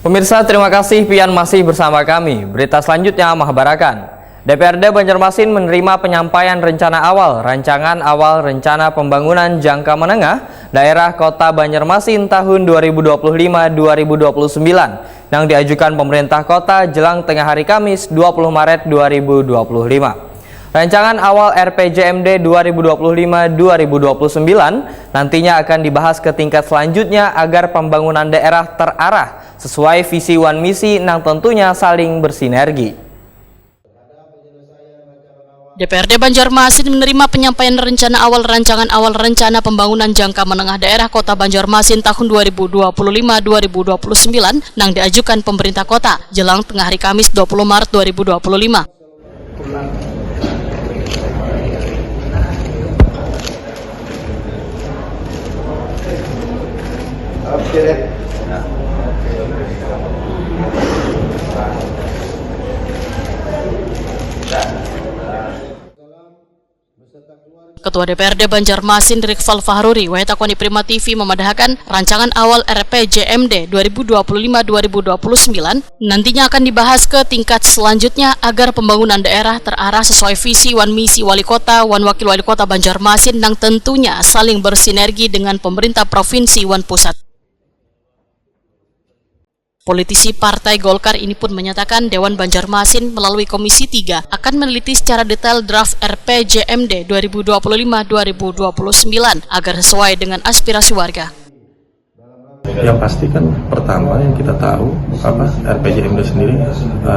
Pemirsa, terima kasih pian masih bersama kami. Berita selanjutnya mengabarkan DPRD Banjarmasin menerima penyampaian rencana awal rancangan awal rencana pembangunan jangka menengah daerah Kota Banjarmasin tahun 2025-2029 yang diajukan pemerintah kota jelang tengah hari Kamis 20 Maret 2025. Rancangan awal RPJMD 2025-2029 nantinya akan dibahas ke tingkat selanjutnya agar pembangunan daerah terarah sesuai visi wan misi yang tentunya saling bersinergi. DPRD Banjarmasin menerima penyampaian rencana awal rancangan awal rencana pembangunan jangka menengah daerah Kota Banjarmasin tahun 2025-2029 yang diajukan pemerintah kota jelang tengah hari Kamis 20 Maret 2025. Ketua DPRD Banjarmasin Rikval Fahruri Wahitakoni Prima TV memadahkan rancangan awal RPJMD 2025-2029 nantinya akan dibahas ke tingkat selanjutnya agar pembangunan daerah terarah sesuai visi wan misi wali kota wan wakil wali kota Banjarmasin yang tentunya saling bersinergi dengan pemerintah provinsi wan pusat. Politisi Partai Golkar ini pun menyatakan Dewan Banjarmasin melalui Komisi 3 akan meneliti secara detail draft RPJMD 2025-2029 agar sesuai dengan aspirasi warga. Yang pasti kan pertama yang kita tahu RPJMD sendiri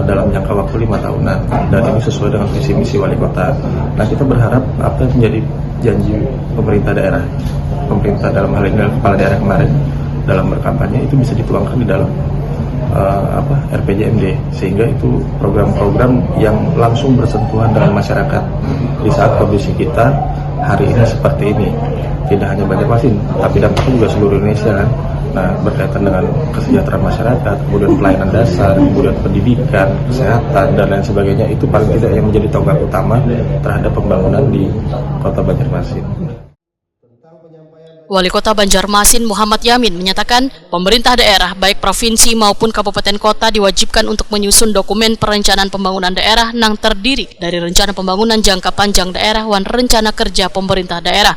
dalam jangka waktu 5 tahunan dan ini sesuai dengan visi misi wali kota. Nah, kita berharap apa yang menjadi janji pemerintah daerah dalam hal ini kepala daerah kemarin dalam berkampanye itu bisa dituangkan di dalam RPJMD sehingga itu program-program yang langsung bersentuhan dengan masyarakat di saat kondisi kita hari ini seperti ini, tidak hanya Banjarmasin tapi dampaknya juga seluruh Indonesia kan. Nah, berkaitan dengan kesejahteraan masyarakat, kemudian pelayanan dasar, kemudian pendidikan, kesehatan dan lain sebagainya, itu paling tidak yang menjadi tonggak utama terhadap pembangunan di Kota Banjarmasin. Wali Kota Banjarmasin Muhammad Yamin menyatakan pemerintah daerah baik provinsi maupun kabupaten kota diwajibkan untuk menyusun dokumen perencanaan pembangunan daerah yang terdiri dari rencana pembangunan jangka panjang daerah dan rencana kerja pemerintah daerah.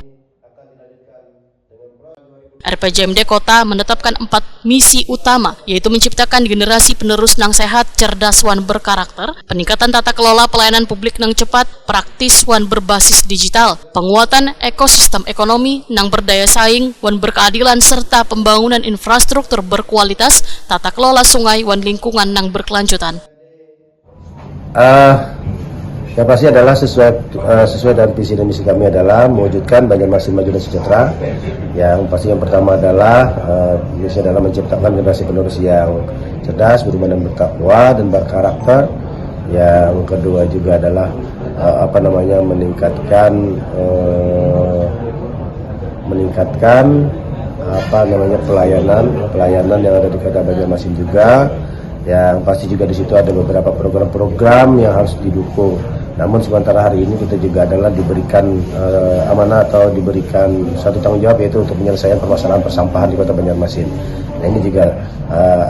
RPJMD Kota menetapkan 4 misi utama, yaitu menciptakan generasi penerus yang sehat, cerdas, wan berkarakter, peningkatan tata kelola pelayanan publik yang cepat, praktis, wan berbasis digital, penguatan ekosistem ekonomi yang berdaya saing, wan berkeadilan, serta pembangunan infrastruktur berkualitas, tata kelola sungai, wan lingkungan yang berkelanjutan. Yang pasti adalah sesuai dengan visi dan misi kami adalah mewujudkan Banjarmasin maju dan sejahtera. Yang pasti yang pertama adalah menciptakan generasi penerus yang cerdas, beriman dan bertakwa dan berkarakter. Yang kedua juga adalah meningkatkan pelayanan yang ada di Kota Banjarmasin juga. Yang pasti juga di situ ada beberapa program-program yang harus didukung. Namun sementara hari ini kita juga adalah diberikan amanah atau diberikan satu tanggung jawab, yaitu untuk penyelesaian permasalahan persampahan di Kota Banjarmasin. Nah, ini juga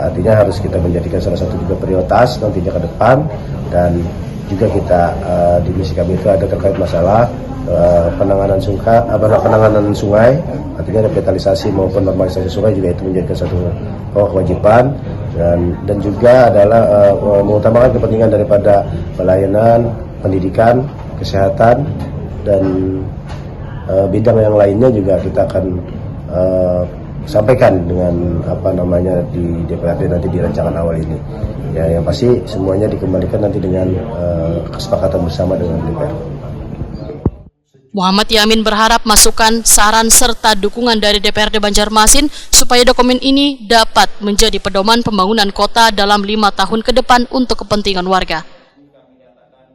artinya harus kita menjadikan salah satu juga prioritas nantinya ke depan. Dan juga kita di misi kami itu ada terkait masalah penanganan sungai, artinya revitalisasi maupun normalisasi sungai juga itu menjadi satu kewajiban. Dan juga adalah mengutamakan kepentingan daripada pelayanan, pendidikan, kesehatan, dan bidang yang lainnya juga kita akan sampaikan dengan di DPRD nanti di rancangan awal ini. Ya, yang pasti semuanya dikembalikan nanti dengan kesepakatan bersama dengan DPR. Muhammad Yamin berharap masukan, saran, serta dukungan dari DPRD Banjarmasin supaya dokumen ini dapat menjadi pedoman pembangunan kota dalam 5 tahun ke depan untuk kepentingan warga.